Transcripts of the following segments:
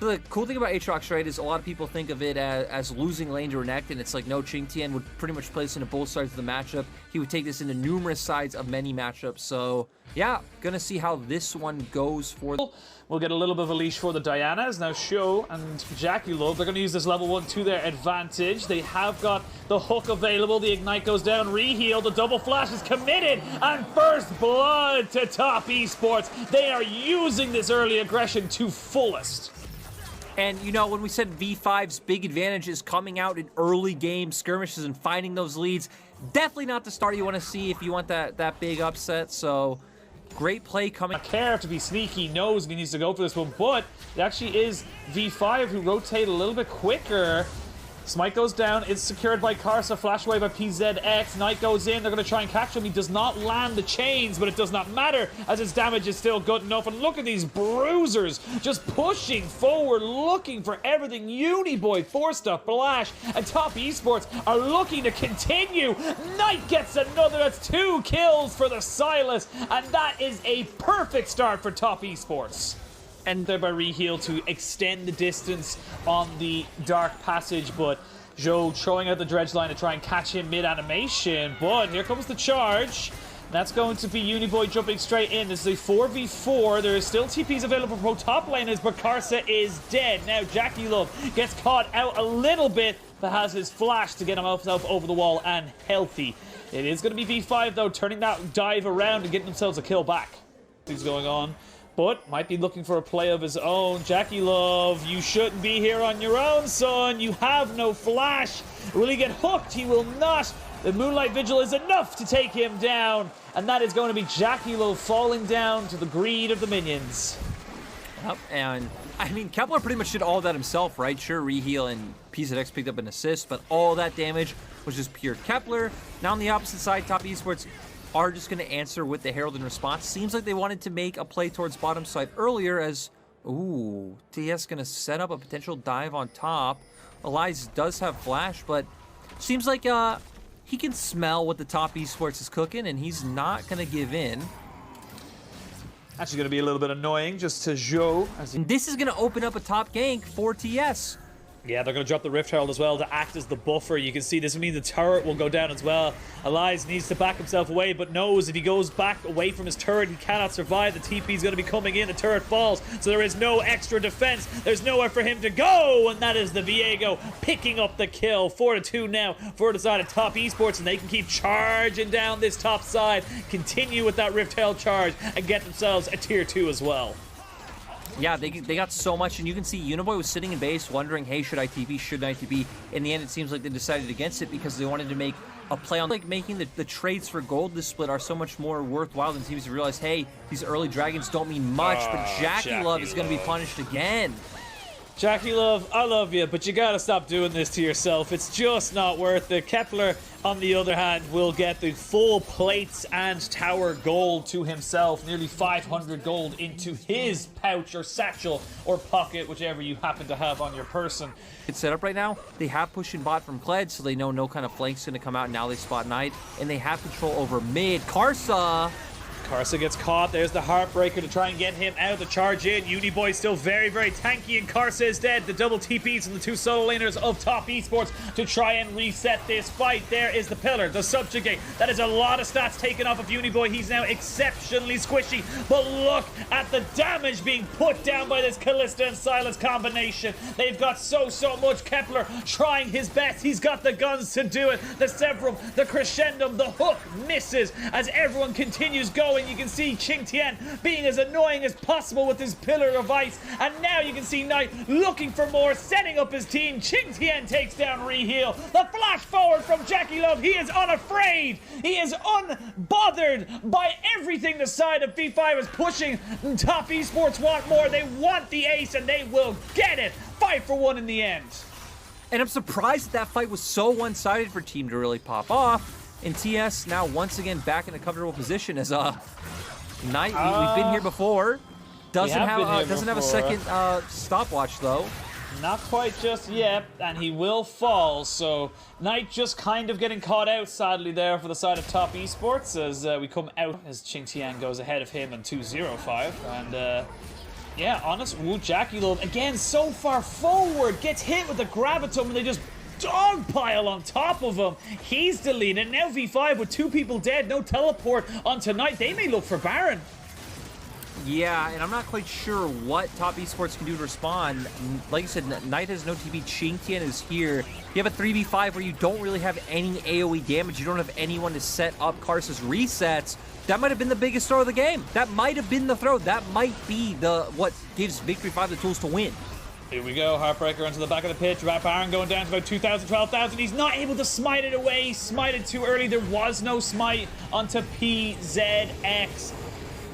The cool thing about Aatrox, right, is a lot of people think of it as losing lane to Renekton, and it's like, no, Qingtian would pretty much play this into both sides of the matchup. He would take this into numerous sides of many matchups. So, yeah, gonna see how this one goes for... We'll get a little bit of a leash for the Dianas. Now, Sho and Jackie Love, they're going to use this level 1 to their advantage. They have got the hook available. The Ignite goes down, reheal. The double flash is committed. And first blood to Top Esports. They are using this early aggression to fullest. And, you know, when we said V5's big advantage is coming out in early game skirmishes and finding those leads, definitely not the start you want to see if you want that big upset. So, great play coming. Care to be sneaky, knows he needs to go for this one, but it actually is V5 who rotate a little bit quicker. Smite goes down, it's secured by Karsa, flash away by PZX, Knight goes in, they're going to try and catch him. He does not land the chains, but it does not matter as his damage is still good enough. And look at these bruisers just pushing forward, looking for everything. Uniboy, forced a flash, and Top Esports are looking to continue. Knight gets another, that's 2 kills for the Silas, and that is a perfect start for Top Esports. And thereby reheal to extend the distance on the Dark Passage, but Zhou throwing out the dredge line to try and catch him mid-animation, but here comes the charge. That's going to be Uniboy jumping straight in. This is a 4v4. There is still TPs available for top laners, but Karsa is dead. Now Jackie Love gets caught out a little bit, but has his flash to get himself over the wall and healthy. It is going to be V5 though, turning that dive around and getting themselves a kill back. What's going on? But might be looking for a play of his own. Jackie Love, you shouldn't be here on your own, son. You have no flash. Will he get hooked? He will not. The Moonlight Vigil is enough to take him down. And that is going to be Jackie Love falling down to the greed of the minions. Yep, and I mean, Kepler pretty much did all that himself, right? Sure, reheal and PZX picked up an assist, but all that damage was just pure Kepler. Now on the opposite side, Top Esports are just going to answer with the Herald in response. Seems like they wanted to make a play towards bottom side earlier as, ooh, TES going to set up a potential dive on top. Elias does have flash, but seems like he can smell what the Top Esports is cooking, and he's not going to give in. Actually going to be a little bit annoying just to Zhou. And this is going to open up a top gank for TES. Yeah, they're going to drop the Rift Herald as well to act as the buffer. You can see this means the turret will go down as well. Elias needs to back himself away, but knows if he goes back away from his turret, he cannot survive. The TP is going to be coming in. The turret falls, so there is no extra defense. There's nowhere for him to go, and that is the Viego picking up the kill. 4-2 now for the side of Top Esports, and they can keep charging down this top side, continue with that Rift Herald charge, and get themselves a tier 2 as well. Yeah, they got so much, and you can see Uniboy was sitting in base wondering, hey, should I TP, shouldn't I TP? In the end, it seems like they decided against it because they wanted to make a play on, like, making the trades for gold this split are so much more worthwhile than teams to realize, hey, these early dragons don't mean much, but Jackie Love is going to be punished again. Jackie Love, I love you, but you gotta stop doing this to yourself. It's just not worth it. Kepler, on the other hand, will get the full plates and tower gold to himself. Nearly 500 gold into his pouch or satchel or pocket, whichever you happen to have on your person. It's set up right now. They have pushing bot from Kled, so they know no kind of flank's going to come out. Now they spot Knight, and they have control over mid. Karsa gets caught. There's the Heartbreaker to try and get him out. The charge in. Uniboy still very, very tanky, and Karsa is dead. The double TPs from the two solo laners of Top Esports to try and reset this fight. There is the pillar, the subjugate. That is a lot of stats taken off of Uniboy. He's now exceptionally squishy, but look at the damage being put down by this Callista and Silas combination. They've got so much. Kepler trying his best. He's got the guns to do it. The Severum, the Crescendum, the hook misses as everyone continues going. You can see Qingtian being as annoying as possible with his pillar of ice, and now you can see Knight looking for more, setting up his team. Qingtian takes down reheal. The flash forward from Jackie Love. He is unafraid. He is unbothered by everything the side of V5 is pushing. Top Esports want more. They want the ace, and they will get it. 5-for-1 in the end. And I'm surprised that fight was so one-sided for Team to really pop off. And TS now once again back in a comfortable position as Knight. We've been here before. Doesn't have a second stopwatch though. Not quite just yet, and he will fall. So Knight just kind of getting caught out sadly there for the side of Top Esports as we come out as Qingtian goes ahead of him in 2-0-5, and Yeah, honest. Ooh, Jackie Love, again, so far forward, gets hit with the Gravitum, and they just dogpile on top of him. He's deleted. Now V5 with 2 people dead, no teleport on tonight. They may look for Baron. Yeah, and I'm not quite sure what Top Esports can do to respond. Like I said, Knight has no TP, Qingtian is here. You have a 3v5 where you don't really have any AoE damage. You don't have anyone to set up Karsa's resets. That might have been the biggest throw of the game. That might have been the throw. That might be what gives Victory 5 the tools to win. Here we go, Heartbreaker into the back of the pitch. Baron going down to about 2,000, 12,000. He's not able to smite it away. He smited too early. There was no smite onto PZX.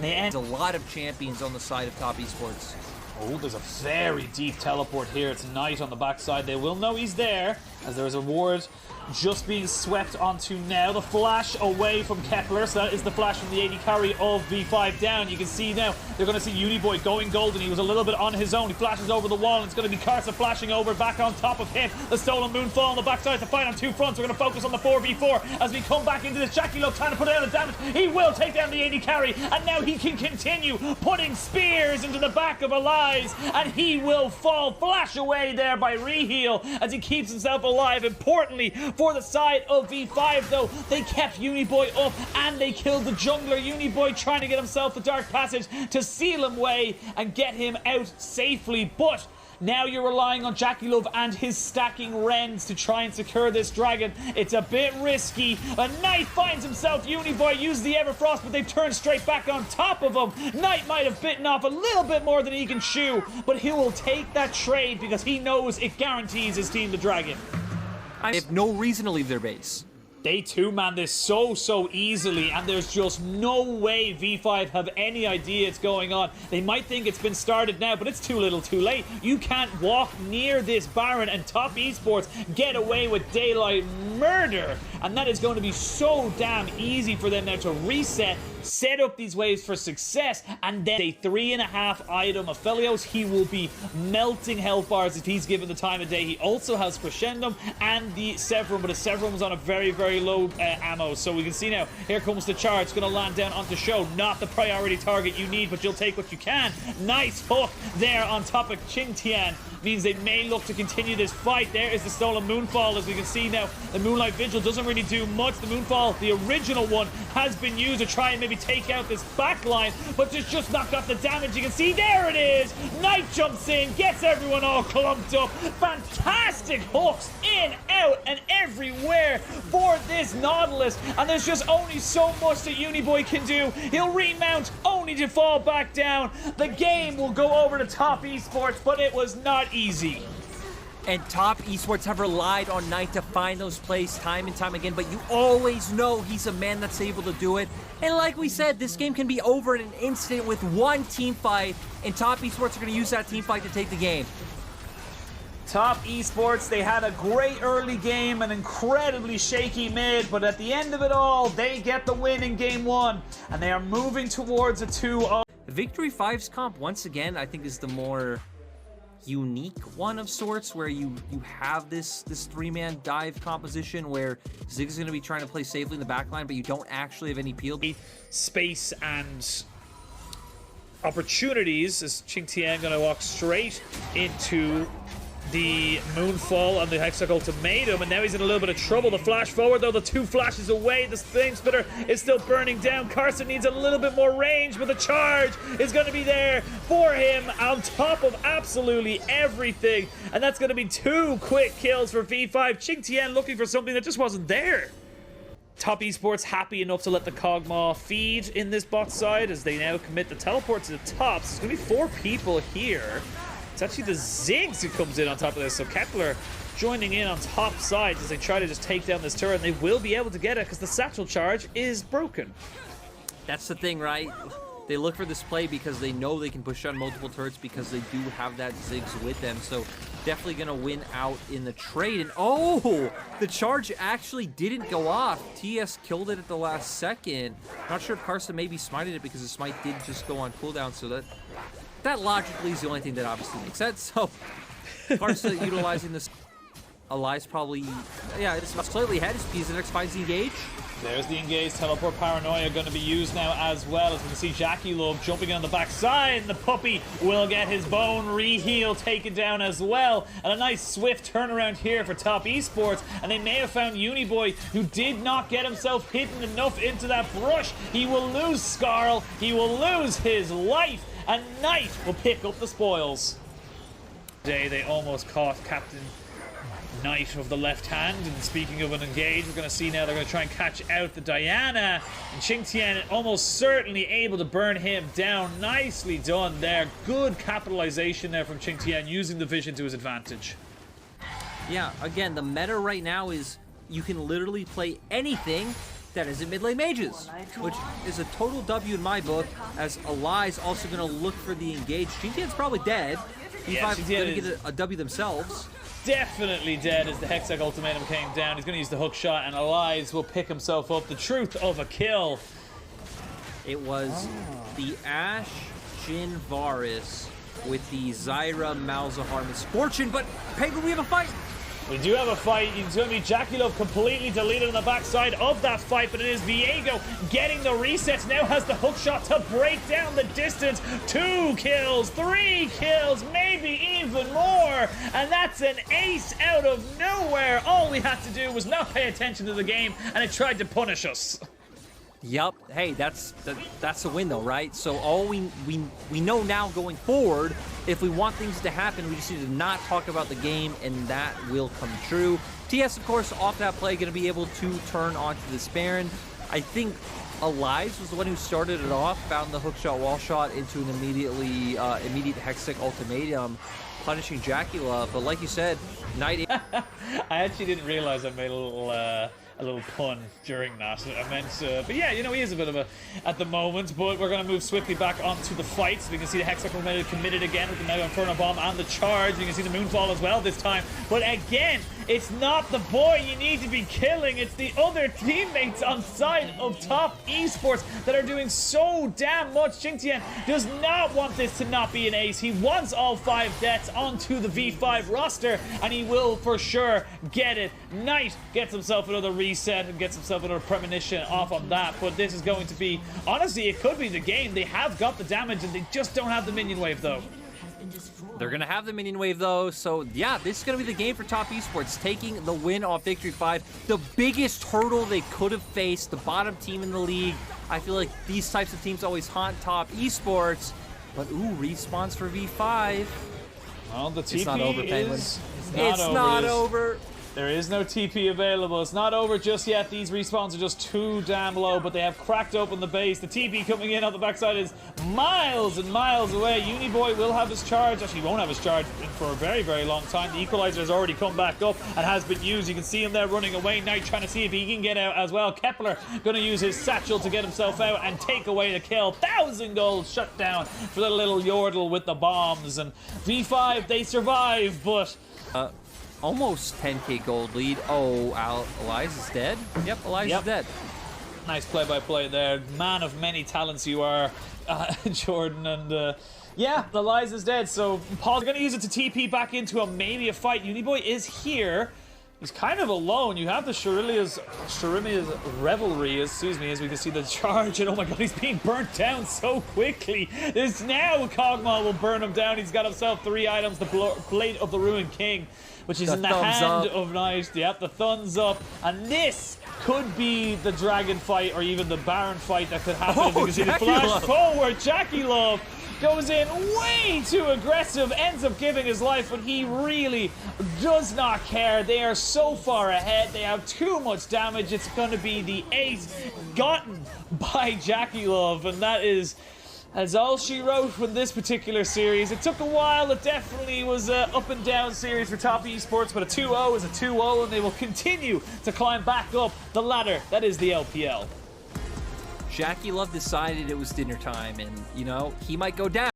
There's a lot of champions on the side of Top Esports. Oh, there's a very deep teleport here. It's Knight on the backside. They will know he's there, as there is a ward just being swept onto now. The flash away from Kepler, so that is the flash from the AD carry of V5 down. You can see now they're going to see Uniboy going golden. He was a little bit on his own. He flashes over the wall, and it's going to be Karsa flashing over back on top of him. The stolen moonfall on the backside to fight on 2 fronts. We're going to focus on the 4v4 as we come back into this. Jackie Love trying to put down the damage. He will take down the AD carry, and now he can continue putting spears into the back of Elias, and he will fall. Flash away there by Reheal as he keeps himself alive. Importantly, for the side of V5, though, they kept Uniboy up and they killed the jungler. Uniboy trying to get himself the Dark Passage to seal him away and get him out safely, but now you're relying on Jackie Love and his stacking Rens to try and secure this dragon. It's a bit risky. A Knight finds himself. Uniboy used the Everfrost, but they've turned straight back on top of him. Knight might have bitten off a little bit more than he can chew, but he will take that trade because he knows it guarantees his team the dragon. They have no reason to leave their base. They two-man this so easily, and there's just no way V5 have any idea it's going on. They might think it's been started now, but it's too little too late. You can't walk near this Baron, and Top Esports get away with daylight murder. And that is going to be so damn easy for them now to reset, set up these waves for success, and then a 3.5 item Aphelios. He will be melting health bars if he's given the time of day. He also has Crescendum and the Severum, but the Severum is on a very low ammo. So we can see now, here comes the charge. It's going to land down onto Show. Not the priority target you need, but you'll take what you can. Nice hook there on top of Qingtian. Means they may look to continue this fight. There is the stolen Moonfall. As we can see now, the Moonlight Vigil doesn't really do much. The Moonfall, the original one, has been used to try and maybe take out this backline, but it's just not got the damage. You can see, there it is. Knight jumps in, gets everyone all clumped up. Fantastic hooks in, out, and everywhere for this Nautilus. And there's just only so much that Uniboy can do. He'll remount only to fall back down. The game will go over to Top Esports, but it was not easy. And Top Esports have relied on Knight to find those plays time and time again, but you always know he's a man that's able to do it. And like we said, this game can be over in an instant with one team fight, and Top Esports are going to use that team fight to take the game. Top Esports, they had a great early game, an incredibly shaky mid, but at the end of it all, they get the win in game 1, and they are moving towards a 2-0. Victory 5's comp, once again, I think is the more unique one of sorts, where you have this 3-man dive composition where Ziggs is going to be trying to play safely in the backline, but you don't actually have any peel. Space and opportunities as Qingtian going to walk straight into the Moonfall and the Hextech Ultimatum, and now he's in a little bit of trouble. The flash forward, though, the 2 flashes away. The Flame Spitter is still burning down. Carson needs a little bit more range, but the charge is going to be there for him on top of absolutely everything, and that's going to be 2 quick kills for V5. Qingtian looking for something that just wasn't there. Top Esports happy enough to let the Kog'Maw feed in this bot side as they now commit the teleport to the top. So it's going to be 4 people here. It's actually the Ziggs who comes in on top of this. So Kepler joining in on top side as they try to just take down this turret. And they will be able to get it because the satchel charge is broken. That's the thing, right? They look for this play because they know they can push on multiple turrets because they do have that Ziggs with them. So definitely going to win out in the trade. And oh, the charge actually didn't go off. TES killed it at the last second. Not sure if Carson maybe smited it because the smite did just go on cooldown. So that logically is the only thing that obviously makes sense. So Carson utilizing this. Elias probably, yeah, it's slightly ahead as PZX finds the engage. There's the engaged teleport paranoia going to be used now as well, as we can see Jackie Love jumping on the backside, and the puppy will get his bone reheal taken down as well. And a nice swift turnaround here for Top Esports, and they may have found Uniboy, who did not get himself hidden enough into that brush. He will lose Scarl, he will lose his life, and Knight will pick up the spoils. Today they almost caught Captain Knight of the left hand, and speaking of an engage, we're going to see now they're going to try and catch out the Diana, and Qingtian almost certainly able to burn him down. Nicely done there. Good capitalization there from Qingtian, using the vision to his advantage. Yeah, again, the meta right now is you can literally play anything that isn't mid-lane mages, which is a total W in my book, as Ali's also going to look for the engage. Qingtian's probably dead. Yes, V5 is going to get a W themselves. Definitely dead as the Hextech ultimatum came down. He's going to use the hook shot, and Elias will pick himself up. The truth of a kill. It was the Ashe Jhin Varus with the Zyra Malzahar misfortune, but Penguin, we have a fight. We do have a fight. It's going to be Jackie Love completely deleted on the backside of that fight, but it is Viego getting the resets. Now has the hook shot to break down the distance. 2 kills, 3 kills, maybe even more. And that's an ace out of nowhere. All we had to do was not pay attention to the game, and it tried to punish us. Yep. Hey, that's a win though, right? So all we know now going forward, if we want things to happen, we just need to not talk about the game, and that will come true. TS, of course, off that play, going to be able to turn onto this Baron. I think Elias was the one who started it off, found the hookshot wall shot into an immediate Hextech ultimatum, punishing Jackie Love. But like you said, Knight. I actually didn't realize I made a little pun during that. I meant, but yeah, you know, he is a bit of a at the moment, but we're going to move swiftly back onto the fight. So we can see the Hextech committed again with the Mega Inferno Bomb and the charge. You can see the Moonfall as well this time. But again, it's not the boy you need to be killing. It's the other teammates on side of Top Esports that are doing so damn much. Qingtian does not want this to not be an ace. He wants all 5 deaths onto the V5 roster, and he will for sure get it. Knight gets himself another reset and gets himself another premonition off on that, but this is going to be, honestly, it could be the game. They have got the damage, and they just don't have the minion wave though. They're going to have the minion wave though, so yeah, this is going to be the game for Top Esports, taking the win off Victory 5. The biggest hurdle they could have faced, the bottom team in the league. I feel like these types of teams always haunt Top Esports, but ooh, respawns for V5. Well, the TP it's not over, Penguin. It's not over. There is no TP available. It's not over just yet. These respawns are just too damn low, but they have cracked open the base. The TP coming in on the backside is miles and miles away. Uniboy will have his charge. Actually, he won't have his charge for a very, very long time. The equalizer has already come back up and has been used. You can see him there running away. Knight trying to see if he can get out as well. Kepler going to use his satchel to get himself out and take away the kill. 1,000 gold shut down for the little Yordle with the bombs. And V5, they survive, but... almost 10k gold lead. Oh, Elias is dead? Yep, Elias is dead. Nice play-by-play there. Man of many talents you are, Jordan. And yeah, Elias is dead. So Paul's going to use it to TP back into maybe a fight. Uniboy is here. He's kind of alone. You have the Shirimia's Revelry, excuse me, as we can see the charge. And oh my god, he's being burnt down so quickly. This now Kog'Maw will burn him down. He's got himself 3 items. The Blade of the Ruined King, which is in the hand of Knight. Yep, the thumbs up. And this could be the dragon fight or even the Baron fight that could happen. You can see the flash forward. Jackie Love goes in way too aggressive, ends up giving his life, but he really does not care. They are so far ahead. They have too much damage. It's going to be the ace gotten by Jackie Love, and that is all she wrote from this particular series. It took a while. It definitely was an up and down series for Top Esports, but a 2-0 is a 2-0, and they will continue to climb back up the ladder that is the LPL. Jackie Love decided it was dinner time, and, you know, he might go down.